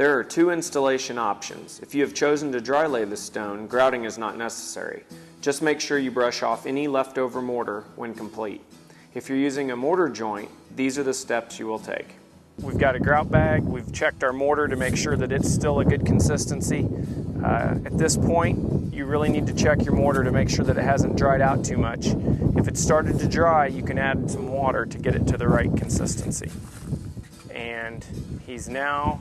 There are two installation options. If you have chosen to dry lay the stone, grouting is not necessary. Just make sure you brush off any leftover mortar when complete. If you're using a mortar joint, these are the steps you will take. We've got a grout bag. We've checked our mortar to make sure that it's still a good consistency. At this point, you really need to check your mortar to make sure that it hasn't dried out too much. If it started to dry, you can add some water to get it to the right consistency. And he's now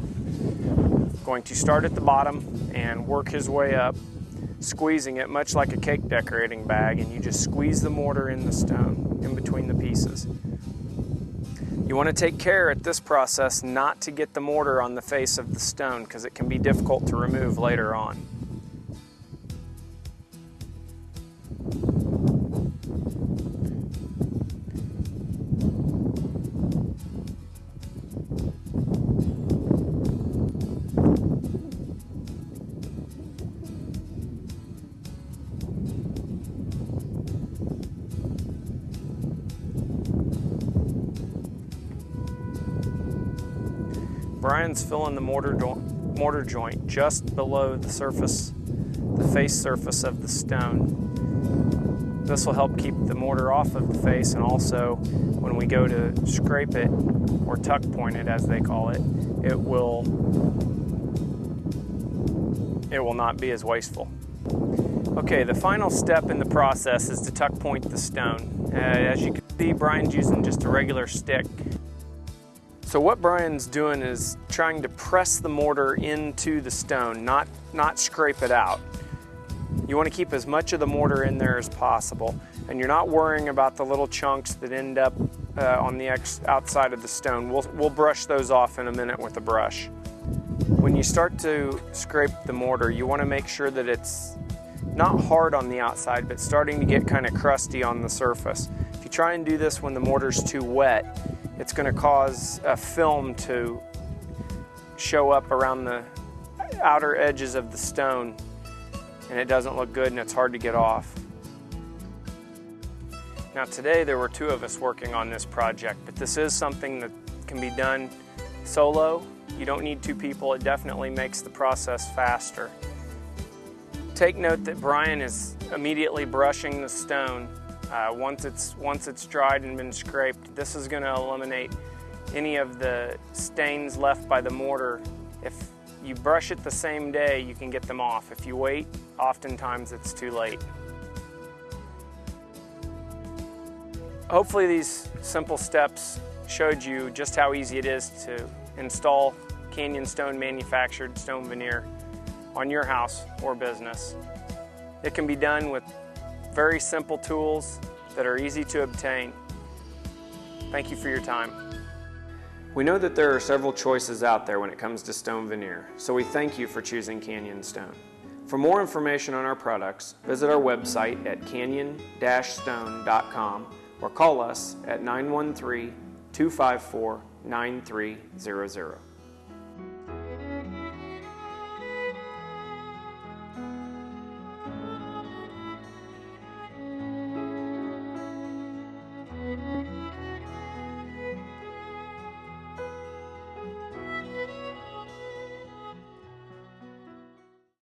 going to start at the bottom and work his way up, squeezing it much like a cake decorating bag, and you just squeeze the mortar in the stone, in between the pieces. You want to take care at this process not to get the mortar on the face of the stone because it can be difficult to remove later on. Brian's filling the mortar joint just below the surface, the face surface of the stone. This will help keep the mortar off of the face, and also when we go to scrape it, or tuck point it as they call it, it will not be as wasteful. Okay, the final step in the process is to tuck point the stone. As you can see, Brian's using just a regular stick. So what Brian's doing is trying to press the mortar into the stone, not scrape it out. You want to keep as much of the mortar in there as possible, and you're not worrying about the little chunks that end up on the outside of the stone. We'll brush those off in a minute with a brush. When you start to scrape the mortar, you want to make sure that it's not hard on the outside, but starting to get kind of crusty on the surface. If you try and do this when the mortar's too wet, it's going to cause a film to show up around the outer edges of the stone, and it doesn't look good and it's hard to get off. Now today there were two of us working on this project, but this is something that can be done solo. You don't need two people. It definitely makes the process faster. Take note that Brian is immediately brushing the stone. Once it's dried and been scraped, this is going to eliminate any of the stains left by the mortar. If you brush it the same day, you can get them off. If you wait, oftentimes it's too late. Hopefully these simple steps showed you just how easy it is to install Canyon Stone manufactured stone veneer on your house or business. It can be done with very simple tools that are easy to obtain. Thank you for your time. We know that there are several choices out there when it comes to stone veneer, so we thank you for choosing Canyon Stone. For more information on our products, visit our website at canyon-stone.com or call us at 913-254-9300.